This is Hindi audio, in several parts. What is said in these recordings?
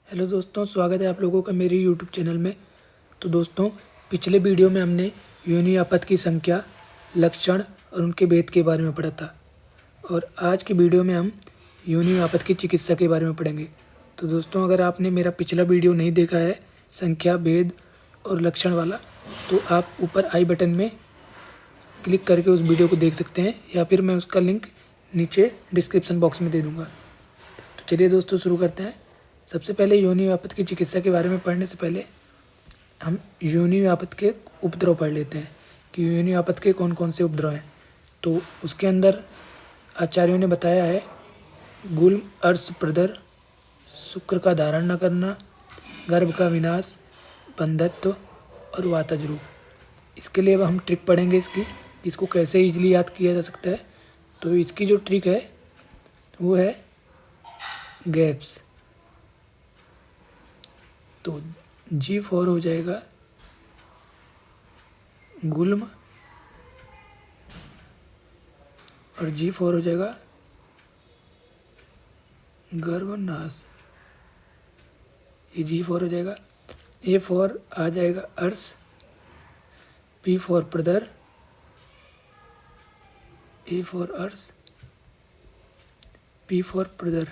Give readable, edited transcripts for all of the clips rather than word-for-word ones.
हेलो दोस्तों, स्वागत है आप लोगों का मेरे यूट्यूब चैनल में। तो दोस्तों, पिछले वीडियो में हमने योनि आपत की संख्या, लक्षण और उनके भेद के बारे में पढ़ा था। और आज की वीडियो में हम योनि आपत की चिकित्सा के बारे में पढ़ेंगे। तो दोस्तों, अगर आपने मेरा पिछला वीडियो नहीं देखा है संख्या, भेद और लक्षण वाला, तो आप ऊपर आई बटन में क्लिक करके उस वीडियो को देख सकते हैं, या फिर मैं उसका लिंक नीचे डिस्क्रिप्शन बॉक्स में दे दूँगा। तो चलिए दोस्तों, शुरू करते हैं। सबसे पहले योनि आपत की चिकित्सा के बारे में पढ़ने से पहले हम योनि आपत के उपद्रव पढ़ लेते हैं कि योनि आपत के कौन कौन से उपद्रव हैं। तो उसके अंदर आचार्यों ने बताया है गुल्म, अर्श, प्रदर, शुक्र का धारण न करना, गर्भ का विनाश, बंधत्व और वातज रूप। इसके लिए अब हम ट्रिक पढ़ेंगे इसको कैसे इजीली याद किया जा सकता है। तो इसकी जो ट्रिक है वो है गैप्स। तो G4 हो जाएगा गुल्म और G4 हो जाएगा गर्भनाश। ये G4 हो जाएगा। A4 आ जाएगा अर्श, P4 प्रदर, A4 अर्श, P4 प्रदर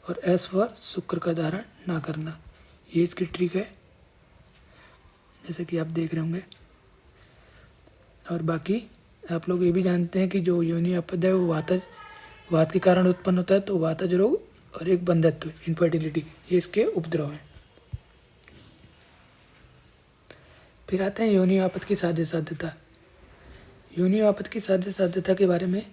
और S4 शुक्र का धारण ना करना। ये इसकी ट्रिक है, जैसे कि आप देख रहे होंगे। और बाकी आप लोग ये भी जानते हैं कि जो योनि आपद है वो वात के कारण उत्पन्न होता है। तो वातज रोग और एक बंधत्व, इनफर्टिलिटी, ये इसके उपद्रव हैं। फिर आते हैं योनि आपद की साध्य साध्यता। योनि आपद की साध्य साध्यता के बारे में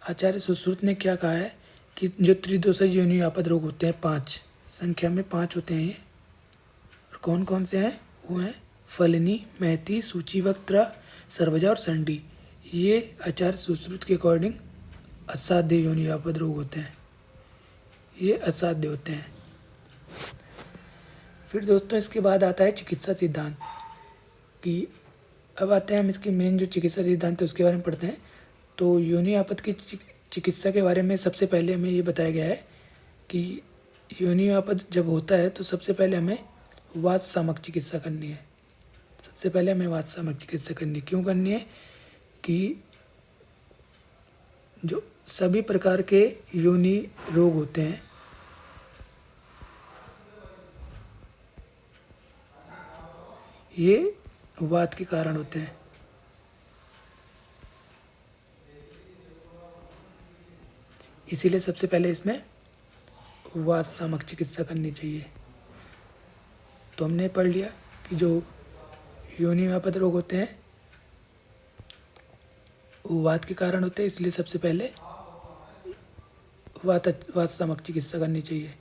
आचार्य सुश्रुत ने क्या कहा है कि जो त्रिदोषज योनि आपद रोग होते हैं, 5 संख्या में 5 होते हैं ये। और कौन कौन से हैं? वो हैं फलनी, मैथी, सूचीवक्त्रा, सर्वजा और संडी। ये आचार्य सुश्रुत के अकॉर्डिंग असाध्य योनि आपद रोग होते हैं, ये असाध्य होते हैं। फिर दोस्तों, इसके बाद आता है चिकित्सा सिद्धांत कि अब आते हैं हम इसकी मेन जो चिकित्सा सिद्धांत है उसके बारे में पढ़ते हैं। तो योनि आपद की चिकित्सा के बारे में सबसे पहले हमें ये बताया गया है कि योनि आपद जब होता है तो सबसे पहले हमें वात सामक चिकित्सा करनी है। सबसे पहले हमें वात सामक चिकित्सा करनी क्यों करनी है कि जो सभी प्रकार के योनि रोग होते हैं, ये वात के कारण होते हैं। इसीलिए सबसे पहले इसमें वात सामक चिकित्सा करनी चाहिए। तो हमने पढ़ लिया कि जो योनि आपद रोग होते हैं वो वात के कारण होते हैं, इसलिए सबसे पहले वात सामक चिकित्सा करनी चाहिए।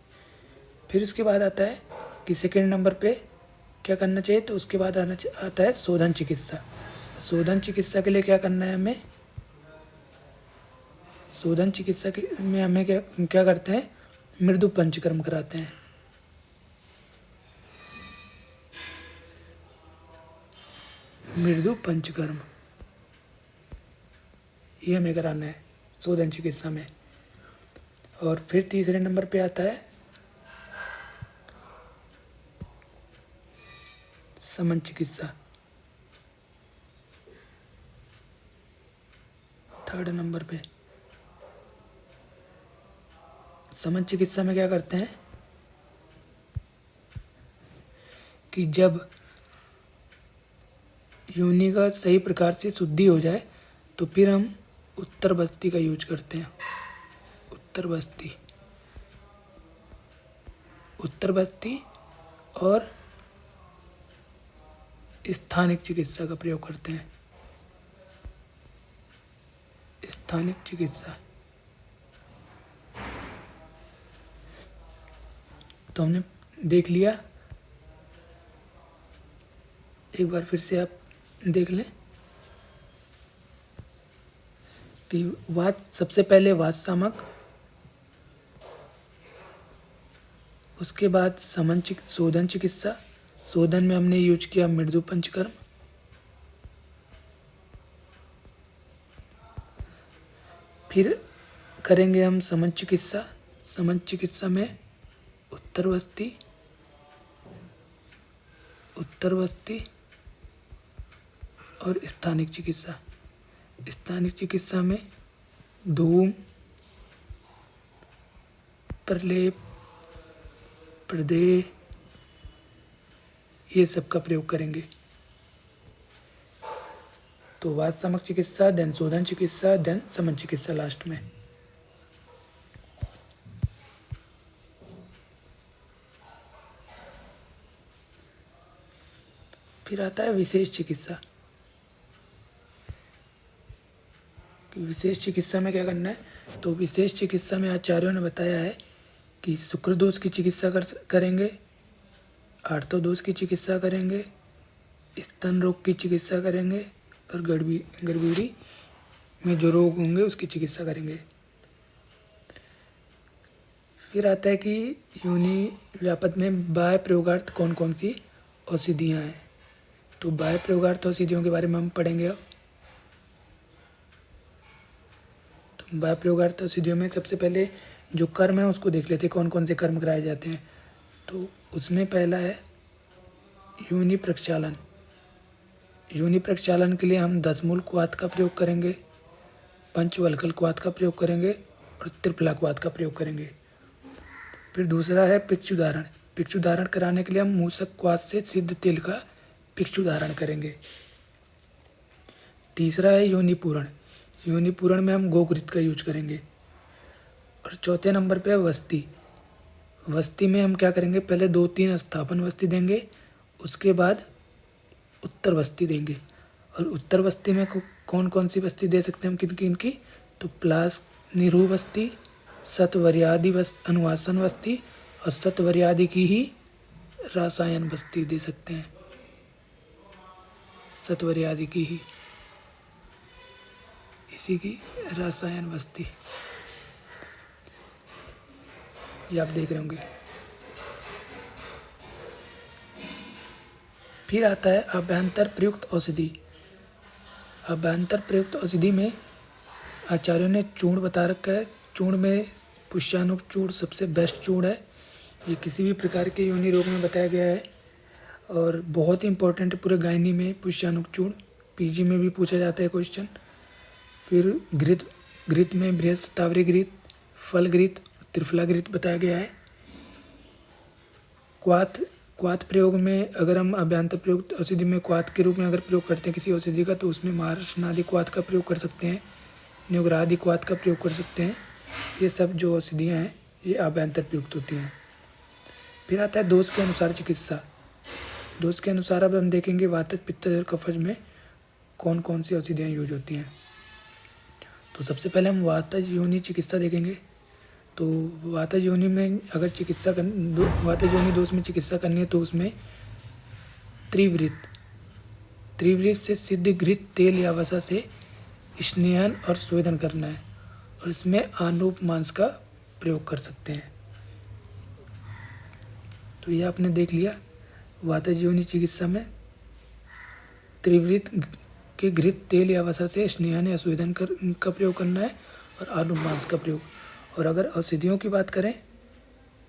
फिर उसके बाद आता है कि सेकंड नंबर पे क्या करना चाहिए। तो उसके बाद आता है शोधन चिकित्सा। शोधन चिकित्सा के लिए क्या करना है हमें? शोधन चिकित्सा में हमें क्या करते हैं? मृदु पंचकर्म कराते हैं। मृदु पंचकर्म ये हमें कराना है शोधन चिकित्सा में। और फिर तीसरे नंबर पे आता है समन चिकित्सा। थर्ड नंबर पे समन चिकित्सा में क्या करते हैं कि जब योनि का सही प्रकार से शुद्धि हो जाए तो फिर हम उत्तर बस्ती का यूज करते हैं। उत्तर बस्ती और स्थानिक चिकित्सा का प्रयोग करते हैं। स्थानिक चिकित्सा तो हमने देख लिया, एक बार फिर से आप देख लें कि वात सबसे पहले वात सामक, उसके बाद शोधन चिकित्सा। शोधन में हमने यूज किया मृदु पंचकर्म। फिर करेंगे हम समन चिकित्सा। समझ चिकित्सा में उत्तरवस्ती और स्थानिक चिकित्सा। स्थानिक चिकित्सा में धूम, प्रलेप, प्रदेह, ये सब का प्रयोग करेंगे। तो वातसामक चिकित्सा, देन शोधन चिकित्सा, देन समन चिकित्सा लास्ट में। फिर आता है विशेष चिकित्सा। विशेष चिकित्सा में क्या करना है? तो विशेष चिकित्सा में आचार्यों ने बताया है कि शुक्र दोष की चिकित्सा करेंगे, आर्तो दोष की चिकित्सा करेंगे, स्तन रोग की चिकित्सा करेंगे और गर्भीणी में जो रोग होंगे उसकी चिकित्सा करेंगे। फिर आता है कि योनि व्यापद में बाह्य प्रयोगार्थ कौन कौन सी औषधियाँ हैं। तो बाह्य प्रयोगार्थ औषधियों के बारे में हम पढ़ेंगे। तो बाह्य प्रयोगार्थ औषधियों में सबसे पहले जो कर्म है उसको देख लेते हैं, कौन कौन से कर्म कराए जाते हैं। तो उसमें पहला है योनि प्रक्षालन। योनि प्रक्षालन के लिए हम 10 मूल क्वाथ का प्रयोग करेंगे, पंचवल्कल क्वाथ का प्रयोग करेंगे और त्रिफला क्वाथ का प्रयोग करेंगे। फिर दूसरा है पिक्षुधारण। पिक्षुधारण कराने के लिए हम मूसक क्वाथ से सिद्ध तेल का पिक्षुधारण करेंगे। तीसरा है योनि पूरण। योनि पूरण में हम गोघृत का यूज करेंगे। और चौथे नंबर पे है वस्ती। वस्ती में हम क्या करेंगे? पहले 2-3 स्थापन वस्ती देंगे, उसके बाद उत्तर वस्ती देंगे। और उत्तर वस्ती में कौन कौन सी वस्ती दे सकते हैं हम, किन किन की? तो प्लास निरू वस्ती, सतवर्यादि अनुवासन वस्ती और सतवर्यादि की ही रासायन वस्ती दे सकते हैं। सतवर्यादि की ही, इसी की रासायन वस्ती, ये आप देख रहे होंगे। फिर आता है अभ्यंतर प्रयुक्त औषधि। अभ्यंतर प्रयुक्त औषधि में आचार्यों ने चूर्ण बता रखा है। चूर्ण में पुष्यानुक चूर्ण सबसे बेस्ट चूर्ण है। ये किसी भी प्रकार के योनि रोग में बताया गया है और बहुत ही इंपॉर्टेंट है पूरे गायनी में पुष्यानुक चूर्ण। पीजी में भी पूछा जाता है क्वेश्चन। फिर घृत में बृहस्पति घृत, फल घृत, त्रिफला घृत बताया गया है। क्वाथ प्रयोग में अगर हम अभ्यंतर प्रयुक्त औषधि में क्वाथ के रूप में अगर प्रयोग करते हैं किसी औषधि का, तो उसमें महारशनादि क्वाथ का प्रयोग कर सकते हैं, न्युग्रादि क्वाथ का प्रयोग कर सकते हैं। ये सब जो औषधियाँ हैं ये अभ्यंतर प्रयुक्त होती हैं। फिर आता है दोष के अनुसार चिकित्सा। दोष के अनुसार अब हम देखेंगे वातज, पित्तज और कफज में कौन कौन सी औषधियाँ यूज होती हैं। तो सबसे पहले हम वातज योनि चिकित्सा देखेंगे। तो वातज योनि में अगर वातज योनि दोष में चिकित्सा करनी है तो उसमें त्रिवृत से सिद्ध घृत तेल या वसा से स्नेहन और स्वेदन करना है और इसमें आनूप मांस का प्रयोग कर सकते हैं। तो ये आपने देख लिया। वातज योनि चिकित्सा में त्रिवृत के घृत तेल या वसा से स्नेहन या स्वेदन का प्रयोग करना है और आनूप मांस का प्रयोग। और अगर औषधियों की बात करें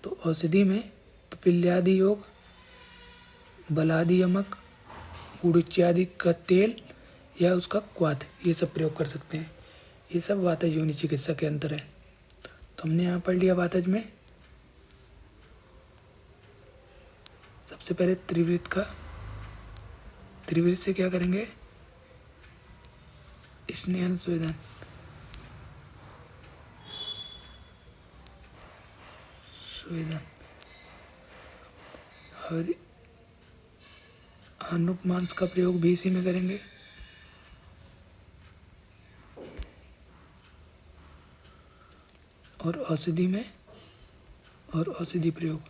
तो औषधि में पिप्पल्यादि योग, बलादि यमक, गुड़िच्यादि का तेल या उसका क्वाथ, ये सब प्रयोग कर सकते हैं। ये सब वातज योनि चिकित्सा के अंदर है। तो हमने यहाँ पढ़ लिया वातज में सबसे पहले त्रिवृत से क्या करेंगे? स्नेहन स्वेदन। और आनूप मांस का प्रयोग भी इसी में करेंगे। और औषधि प्रयोग,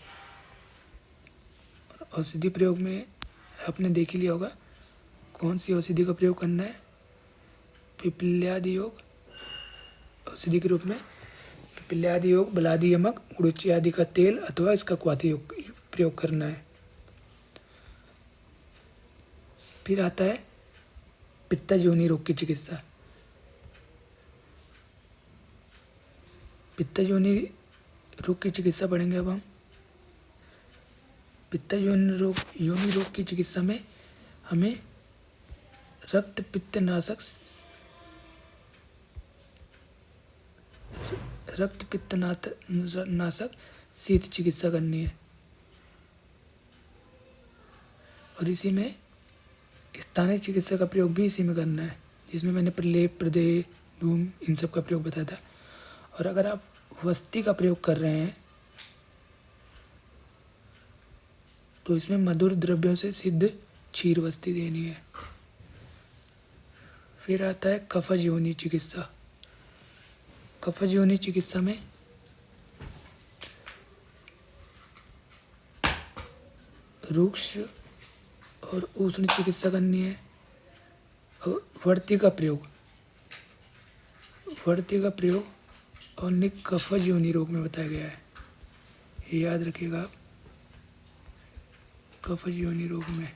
औषधि प्रयोग में आपने देख ही लिया होगा कौन सी औषधि का प्रयोग करना है। पिप्पल्यादि योग औषधि के रूप में पिप्पल्यादि योग, बलादि यमक, गुड़िच्यादि का तेल अथवा इसका क्वाथ योग प्रयोग करना है। फिर आता है पित्तज योनि रोग की चिकित्सा। पित्तज योनि रोग की चिकित्सा पढ़ेंगे अब हम। पित्त योनि रोग की चिकित्सा में हमें रक्त पित्त नाशक शीत चिकित्सा करनी है। और इसी में स्थानीय चिकित्सा का प्रयोग भी इसी में करना है, जिसमें मैंने प्रलेप, प्रदेह, धूम इन सब का प्रयोग बताया था। और अगर आप वस्ती का प्रयोग कर रहे हैं तो इसमें मधुर द्रव्यों से सिद्ध क्षीर वस्ती देनी है। फिर आता है कफज योनि चिकित्सा। कफज योनि चिकित्सा में रुक्ष और उष्ण चिकित्सा करनी है। और वर्ती का प्रयोग और निक कफज योनि रोग में बताया गया है, ये याद रखिएगा आप। कफज योनि रोग में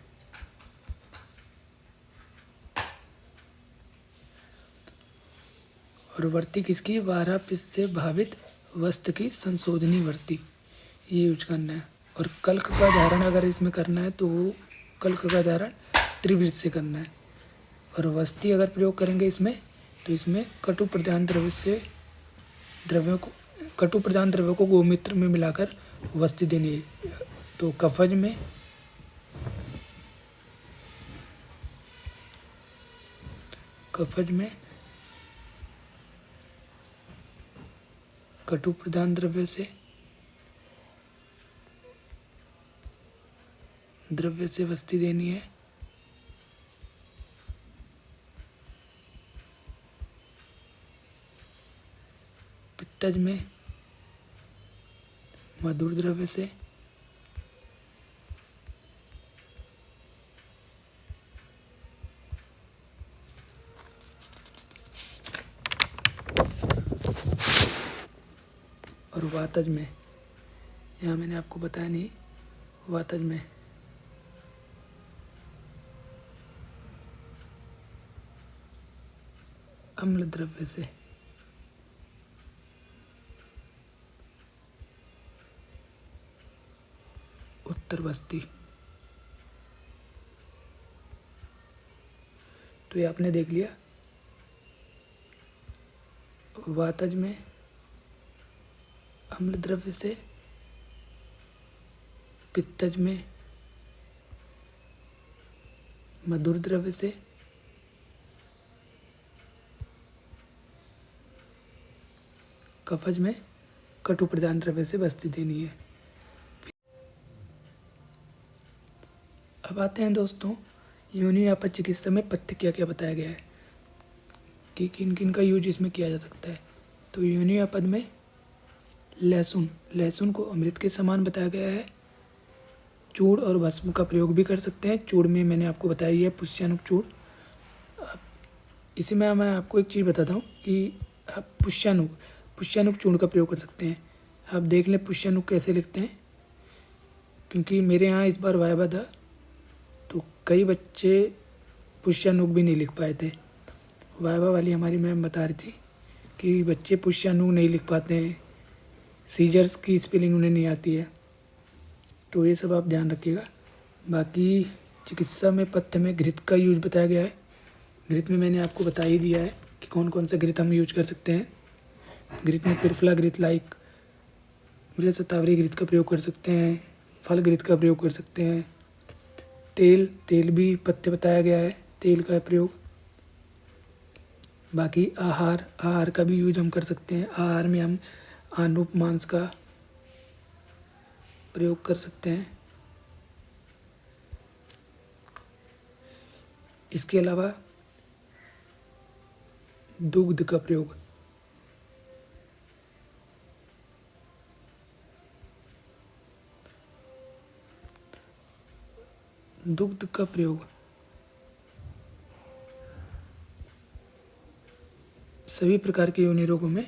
और वर्ती किसकी? वारा पित्त से भावित वस्त की संशोधनी वर्ती, ये यूज करना है। और कल्क का धारण अगर इसमें करना है तो वो कल्क का धारण त्रिवृत से करना है। और वस्ती अगर प्रयोग करेंगे इसमें तो इसमें कटु प्रधान द्रव्यों को गोमूत्र में मिलाकर वस्ती देनी है। तो कफज में कटु प्रधान द्रव्य से वस्ती देनी है। पित्तज में मधुर द्रव्य से। और वातज में, यहाँ मैंने आपको बताया नहीं, वातज में अम्ल द्रव्य से। उत्तर वस्ती। तो ये आपने देख लिया, वातज में अम्ल द्रव्य से, पित्तज में मधुर द्रव्य से, कफज में कटु प्रधान द्रव्य से वस्ती देनी है। अब आते हैं दोस्तों योनि आपद चिकित्सा में पथ्य क्या क्या बताया गया है कि किन किन का यूज इसमें किया जा सकता है। तो योनि आपद में लहसुन को अमृत के समान बताया गया है। चूड़ और भस्म का प्रयोग भी कर सकते हैं। चूड़ में मैंने आपको बताई है पुष्यानुक चूड़। इसी में मैं आपको एक चीज़ बताता हूँ कि आप पुष्यानुक चूर्ण का प्रयोग कर सकते हैं। आप देख लें पुष्यानुक कैसे लिखते हैं, क्योंकि मेरे यहाँ इस बार वायवा था तो कई बच्चे पुष्यानुक भी नहीं लिख पाए थे। वायवा वाली हमारी मैम बता रही थी कि बच्चे पुष्यानुक नहीं लिख पाते हैं, सीजर्स की स्पेलिंग उन्हें नहीं आती है। तो ये सब आप ध्यान रखिएगा। बाकी चिकित्सा में पथ्य में घृत का यूज बताया गया है। घृत में मैंने आपको बता ही दिया है कि कौन कौन सा घृत हम यूज कर सकते हैं। घृत में त्रिफला घृत, लाइक शतावरी घृत का प्रयोग कर सकते हैं। फल घृत का प्रयोग कर सकते हैं। तेल भी पथ्य बताया गया है, तेल का प्रयोग। बाकी आहार का भी यूज हम कर सकते हैं। आहार में हम आनूप मांस का प्रयोग कर सकते हैं। इसके अलावा दुग्ध का प्रयोग, सभी प्रकार के योनि रोगों में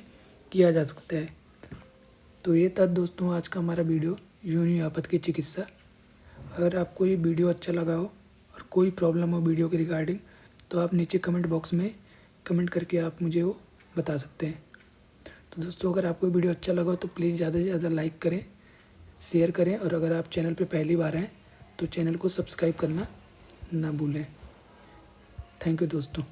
किया जा सकता है। तो ये था दोस्तों आज का हमारा वीडियो योनि आपद की चिकित्सा। अगर आपको ये वीडियो अच्छा लगा हो और कोई प्रॉब्लम हो वीडियो के रिगार्डिंग तो आप नीचे कमेंट बॉक्स में कमेंट करके आप मुझे वो बता सकते हैं। तो दोस्तों अगर आपको वीडियो अच्छा लगा तो प्लीज़ ज़्यादा से ज़्यादा लाइक करें, शेयर करें, और अगर आप चैनल पे पहली बार हैं तो चैनल को सब्सक्राइब करना ना भूलें। थैंक यू दोस्तों।